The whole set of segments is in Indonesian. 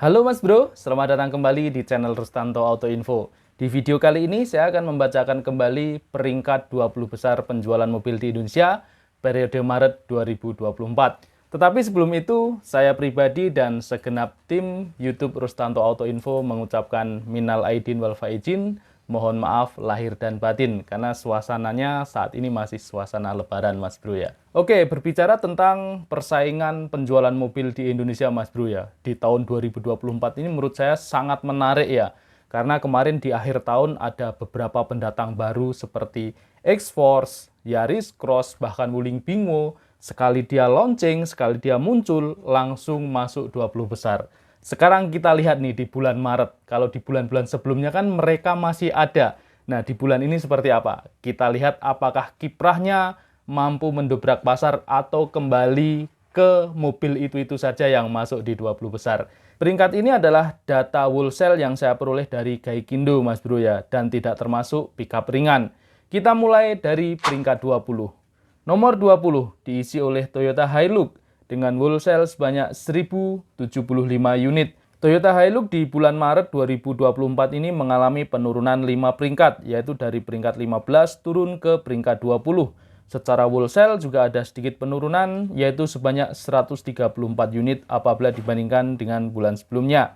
Halo Mas Bro, selamat datang kembali di channel Rustanto Auto Info. Di video kali ini saya akan membacakan kembali peringkat 20 besar penjualan mobil di Indonesia periode Maret 2024. Tetapi sebelum itu, saya pribadi dan segenap tim YouTube Rustanto Auto Info mengucapkan minal aidin wal faizin, mohon maaf lahir dan batin karena suasananya saat ini masih suasana lebaran Mas Bro ya. Oke, berbicara tentang persaingan penjualan mobil di Indonesia Mas Bro ya. Di tahun 2024 ini menurut saya sangat menarik ya. Karena kemarin di akhir tahun ada beberapa pendatang baru seperti X-Force, Yaris Cross, bahkan Wuling Bingo. Sekali dia launching, sekali dia muncul, langsung masuk 20 besar. Sekarang kita lihat nih di bulan Maret. Kalau di bulan-bulan sebelumnya kan mereka masih ada. Nah, di bulan ini seperti apa? Kita lihat apakah kiprahnya mampu mendobrak pasar atau kembali ke mobil itu-itu saja yang masuk di 20 besar. Peringkat ini adalah data wholesale yang saya peroleh dari Gaikindo, Mas Bro ya, dan tidak termasuk pickup ringan. Kita mulai dari peringkat 20. Nomor 20 diisi oleh Toyota Hilux dengan wholesale sebanyak 1.075 unit. Toyota Hilux di bulan Maret 2024 ini mengalami penurunan 5 peringkat, yaitu dari peringkat 15 turun ke peringkat 20. Secara wholesale juga ada sedikit penurunan, yaitu sebanyak 134 unit apabila dibandingkan dengan bulan sebelumnya.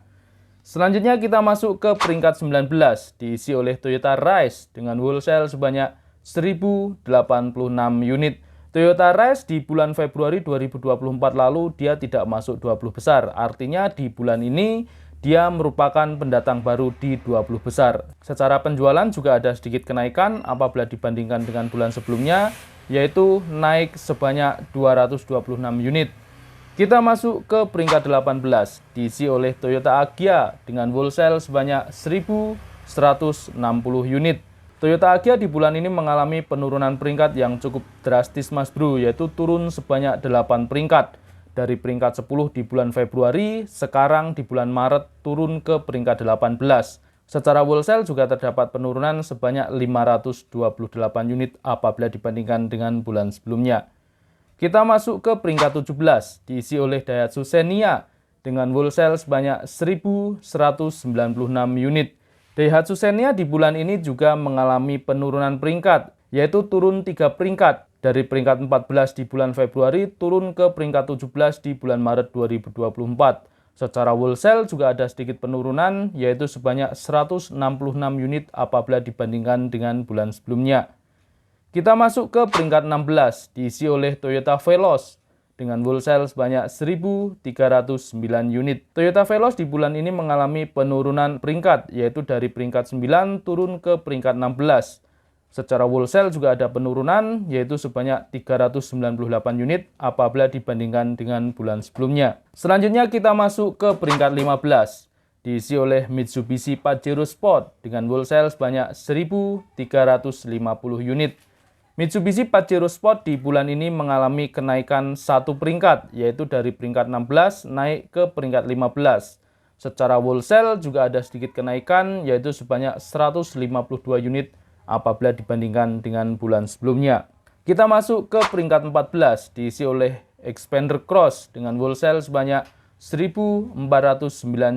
Selanjutnya kita masuk ke peringkat 19, diisi oleh Toyota Rise dengan wholesale sebanyak 1.086 unit. Toyota Rise di bulan Februari 2024 lalu dia tidak masuk 20 besar. Artinya di bulan ini dia merupakan pendatang baru di 20 besar. Secara penjualan juga ada sedikit kenaikan apabila dibandingkan dengan bulan sebelumnya, yaitu naik sebanyak 226 unit. Kita masuk ke peringkat 18, diisi oleh Toyota Agya dengan wholesale sebanyak 1.160 unit. Toyota Agya di bulan ini mengalami penurunan peringkat yang cukup drastis Mas Bro, yaitu turun sebanyak 8 peringkat. Dari peringkat 10 di bulan Februari, sekarang di bulan Maret turun ke peringkat 18. Secara wholesale juga terdapat penurunan sebanyak 528 unit apabila dibandingkan dengan bulan sebelumnya. Kita masuk ke peringkat 17, diisi oleh Daihatsu Xenia dengan wholesale sebanyak 1.196 unit. Daihatsu Xenia di bulan ini juga mengalami penurunan peringkat, yaitu turun 3 peringkat. Dari peringkat 14 di bulan Februari turun ke peringkat 17 di bulan Maret 2024. Secara wholesale juga ada sedikit penurunan, yaitu sebanyak 166 unit apabila dibandingkan dengan bulan sebelumnya. Kita masuk ke peringkat 16, diisi oleh Toyota Veloz dengan wholesale sebanyak 1.309 unit. Toyota Veloz di bulan ini mengalami penurunan peringkat, yaitu dari peringkat 9 turun ke peringkat 16. Secara wholesale juga ada penurunan, yaitu sebanyak 398 unit apabila dibandingkan dengan bulan sebelumnya. Selanjutnya kita masuk ke peringkat 15, diisi oleh Mitsubishi Pajero Sport dengan wholesale sebanyak 1.350 unit. Mitsubishi Pajero Sport di bulan ini mengalami kenaikan 1 peringkat, yaitu dari peringkat 16 naik ke peringkat 15. Secara wholesale juga ada sedikit kenaikan, yaitu sebanyak 152 unit apabila dibandingkan dengan bulan sebelumnya. Kita masuk ke peringkat 14, diisi oleh Xpander Cross dengan wholesale sebanyak 1.409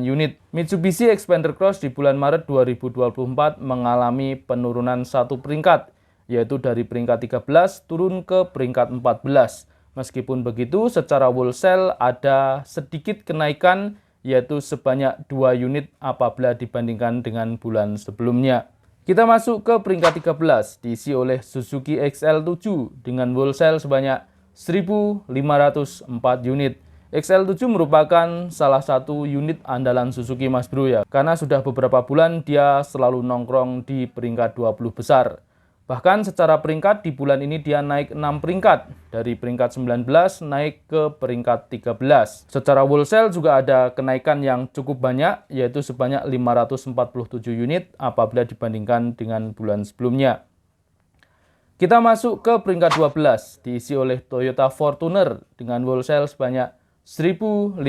unit. Mitsubishi Xpander Cross di bulan Maret 2024 mengalami penurunan 1 peringkat, yaitu dari peringkat 13 turun ke peringkat 14. Meskipun begitu, secara wholesale ada sedikit kenaikan, yaitu sebanyak 2 unit apabila dibandingkan dengan bulan sebelumnya. Kita masuk ke peringkat 13, diisi oleh Suzuki XL7 dengan wholesale sebanyak 1.504 unit. XL7 merupakan salah satu unit andalan Suzuki Mas Bro ya, karena sudah beberapa bulan dia selalu nongkrong di peringkat 20 besar. Bahkan secara peringkat di bulan ini dia naik 6 peringkat, dari peringkat 19 naik ke peringkat 13. Secara wholesale juga ada kenaikan yang cukup banyak, yaitu sebanyak 547 unit apabila dibandingkan dengan bulan sebelumnya. Kita masuk ke peringkat 12, diisi oleh Toyota Fortuner dengan wholesale sebanyak 1.580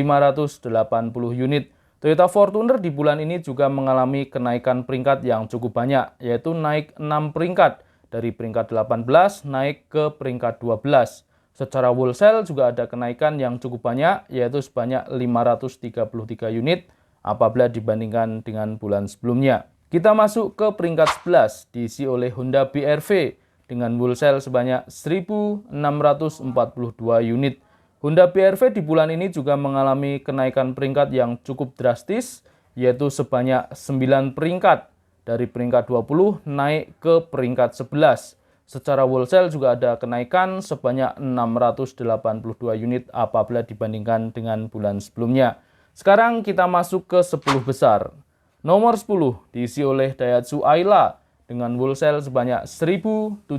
unit. Toyota Fortuner di bulan ini juga mengalami kenaikan peringkat yang cukup banyak, yaitu naik 6 peringkat, dari peringkat 18 naik ke peringkat 12. Secara wholesale juga ada kenaikan yang cukup banyak, yaitu sebanyak 533 unit apabila dibandingkan dengan bulan sebelumnya. Kita masuk ke peringkat 11, diisi oleh Honda BR-V dengan wholesale sebanyak 1.642 unit. Honda BR-V di bulan ini juga mengalami kenaikan peringkat yang cukup drastis, yaitu sebanyak 9 peringkat. Dari peringkat 20 naik ke peringkat 11. Secara wholesale juga ada kenaikan sebanyak 682 unit apabila dibandingkan dengan bulan sebelumnya. Sekarang kita masuk ke 10 besar. Nomor 10 diisi oleh Daihatsu Ayla dengan wholesale sebanyak 1.737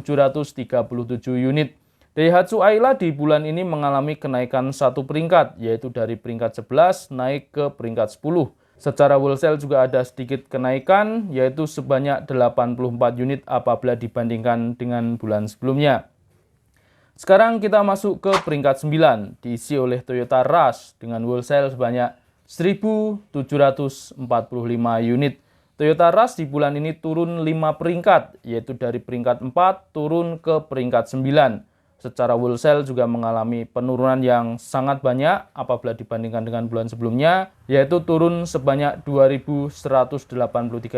unit. Daihatsu Ayla di bulan ini mengalami kenaikan satu peringkat, yaitu dari peringkat 11 naik ke peringkat 10. Secara wholesale juga ada sedikit kenaikan, yaitu sebanyak 84 unit apabila dibandingkan dengan bulan sebelumnya. Sekarang kita masuk ke peringkat 9, diisi oleh Toyota Rush dengan wholesale sebanyak 1.745 unit. Toyota Rush di bulan ini turun 5 peringkat, yaitu dari peringkat 4 turun ke peringkat 9. Secara wholesale juga mengalami penurunan yang sangat banyak apabila dibandingkan dengan bulan sebelumnya, yaitu turun sebanyak 2.183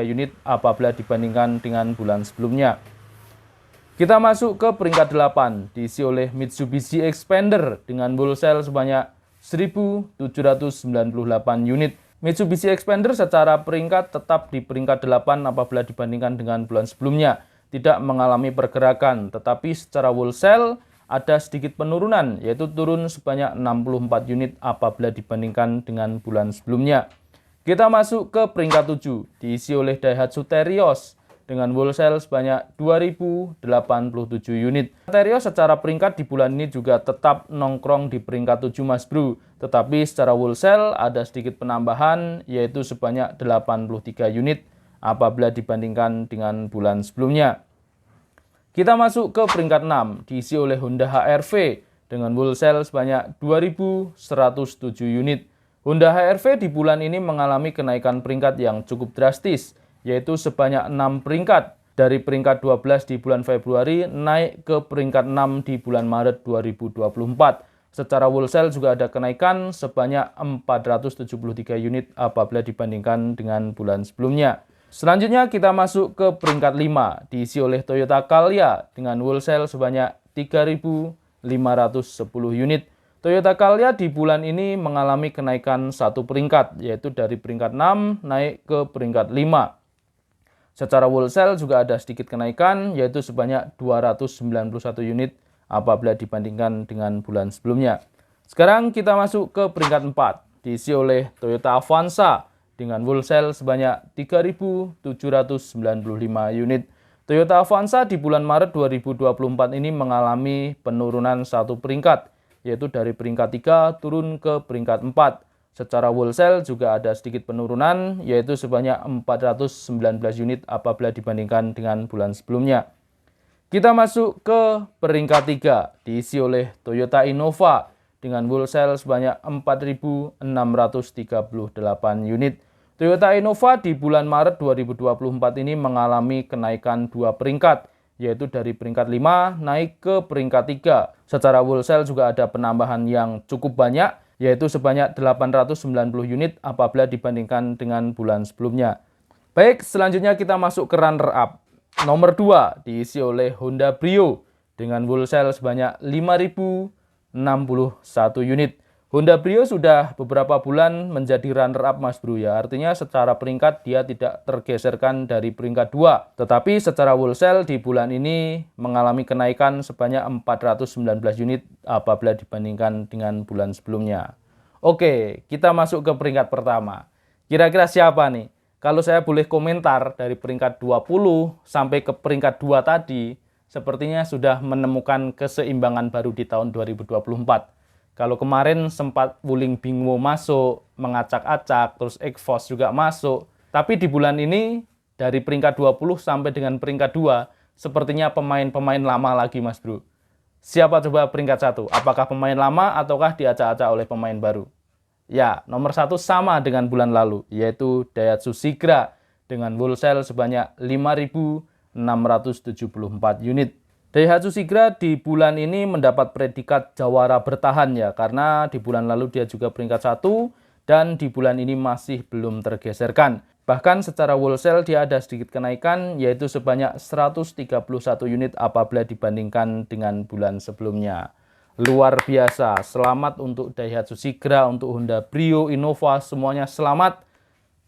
unit apabila dibandingkan dengan bulan sebelumnya. Kita masuk ke peringkat 8, diisi oleh Mitsubishi Xpander dengan wholesale sebanyak 1.798 unit. Mitsubishi Xpander secara peringkat tetap di peringkat 8 apabila dibandingkan dengan bulan sebelumnya. Tidak mengalami pergerakan, tetapi secara wholesale ada sedikit penurunan, yaitu turun sebanyak 64 unit apabila dibandingkan dengan bulan sebelumnya. Kita masuk ke peringkat 7, diisi oleh Daihatsu Terios dengan wholesale sebanyak 2.087 unit. Terios secara peringkat di bulan ini juga tetap nongkrong di peringkat 7 Mas Bro, tetapi secara wholesale ada sedikit penambahan, yaitu sebanyak 83 unit apabila dibandingkan dengan bulan sebelumnya. Kita masuk ke peringkat 6, diisi oleh Honda HR-V dengan wholesale sebanyak 2.107 unit. Honda HR-V di bulan ini mengalami kenaikan peringkat yang cukup drastis, yaitu sebanyak 6 peringkat. Dari peringkat 12 di bulan Februari naik ke peringkat 6 di bulan Maret 2024. Secara wholesale juga ada kenaikan sebanyak 473 unit apabila dibandingkan dengan bulan sebelumnya. Selanjutnya kita masuk ke peringkat 5, diisi oleh Toyota Calya dengan wholesale sebanyak 3.510 unit. Toyota Calya di bulan ini mengalami kenaikan satu peringkat, yaitu dari peringkat 6 naik ke peringkat 5. Secara wholesale juga ada sedikit kenaikan, yaitu sebanyak 291 unit apabila dibandingkan dengan bulan sebelumnya. Sekarang kita masuk ke peringkat 4, diisi oleh Toyota Avanza dengan wholesale sebanyak 3.795 unit. Toyota Avanza di bulan Maret 2024 ini mengalami penurunan satu peringkat, yaitu dari peringkat 3 turun ke peringkat 4. Secara wholesale juga ada sedikit penurunan, yaitu sebanyak 419 unit apabila dibandingkan dengan bulan sebelumnya. Kita masuk ke peringkat 3, diisi oleh Toyota Innova dengan wholesale sebanyak 4.638 unit. Toyota Innova di bulan Maret 2024 ini mengalami kenaikan 2 peringkat, yaitu dari peringkat 5 naik ke peringkat 3. Secara wholesale juga ada penambahan yang cukup banyak, yaitu sebanyak 890 unit apabila dibandingkan dengan bulan sebelumnya. Baik, selanjutnya kita masuk ke runner-up. Nomor 2 diisi oleh Honda Brio dengan wholesale sebanyak 5.061 unit. Honda Brio sudah beberapa bulan menjadi runner-up Mas Bro ya. Artinya secara peringkat dia tidak tergeserkan dari peringkat 2. Tetapi secara wholesale di bulan ini mengalami kenaikan sebanyak 419 unit apabila dibandingkan dengan bulan sebelumnya. Oke, kita masuk ke peringkat pertama. Kira-kira siapa nih? Kalau saya boleh komentar dari peringkat 20 sampai ke peringkat 2 tadi, sepertinya sudah menemukan keseimbangan baru di tahun 2024. Kalau kemarin sempat Wuling Bingwo masuk, mengacak-acak, terus Ekvos juga masuk. Tapi di bulan ini, dari peringkat 20 sampai dengan peringkat 2, sepertinya pemain-pemain lama lagi Mas Bro. Siapa coba peringkat 1? Apakah pemain lama ataukah diacak-acak oleh pemain baru? Ya, nomor 1 sama dengan bulan lalu, yaitu Daihatsu Sigra dengan wholesale sebanyak 5.674 unit. Daihatsu Sigra di bulan ini mendapat predikat jawara bertahan ya, karena di bulan lalu dia juga peringkat 1 dan di bulan ini masih belum tergeserkan. Bahkan secara wholesale dia ada sedikit kenaikan, yaitu sebanyak 131 unit apabila dibandingkan dengan bulan sebelumnya. Luar biasa, selamat untuk Daihatsu Sigra, untuk Honda Brio, Innova, semuanya selamat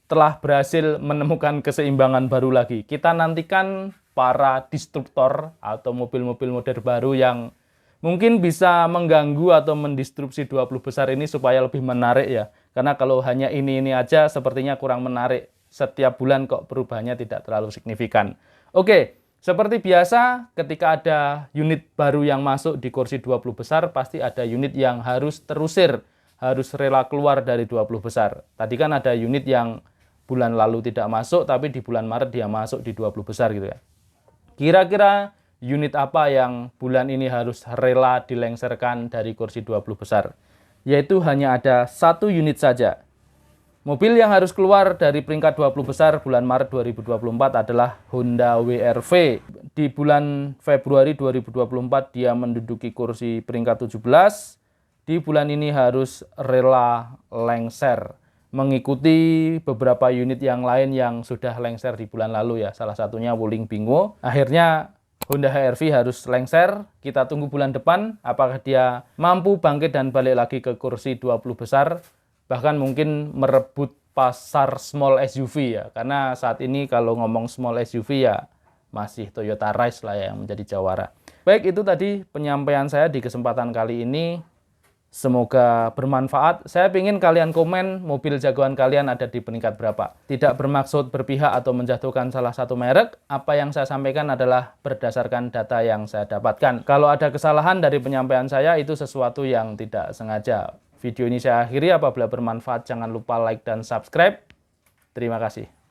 telah berhasil menemukan keseimbangan baru lagi. Kita nantikan para disruptor atau mobil-mobil model baru yang mungkin bisa mengganggu atau mendistrupsi 20 besar ini supaya lebih menarik ya. Karena kalau hanya ini aja sepertinya kurang menarik. Setiap bulan kok perubahannya tidak terlalu signifikan. Oke, seperti biasa ketika ada unit baru yang masuk di kursi 20 besar, pasti ada unit yang harus terusir, harus rela keluar dari 20 besar. Tadi kan ada unit yang bulan lalu tidak masuk, tapi di bulan Maret dia masuk di 20 besar gitu ya. Kira-kira unit apa yang bulan ini harus rela dilengsarkan dari kursi 20 besar? Yaitu hanya ada satu unit saja. Mobil yang harus keluar dari peringkat 20 besar bulan Maret 2024 adalah Honda WR-V. Di bulan Februari 2024 dia menduduki kursi peringkat 17. Di bulan ini harus rela lengser, mengikuti beberapa unit yang lain yang sudah lengser di bulan lalu ya. Salah satunya Wuling Bingo. Akhirnya Honda HR-V harus lengser. Kita tunggu bulan depan apakah dia mampu bangkit dan balik lagi ke kursi 20 besar. Bahkan mungkin merebut pasar small SUV ya. Karena saat ini kalau ngomong small SUV ya masih Toyota Rise lah yang menjadi jawara. Baik, itu tadi penyampaian saya di kesempatan kali ini. Semoga bermanfaat. Saya ingin kalian komen mobil jagoan kalian ada di peringkat berapa. Tidak bermaksud berpihak atau menjatuhkan salah satu merek. Apa yang saya sampaikan adalah berdasarkan data yang saya dapatkan. Kalau ada kesalahan dari penyampaian saya, itu sesuatu yang tidak sengaja. Video ini saya akhiri, apabila bermanfaat jangan lupa like dan subscribe. Terima kasih.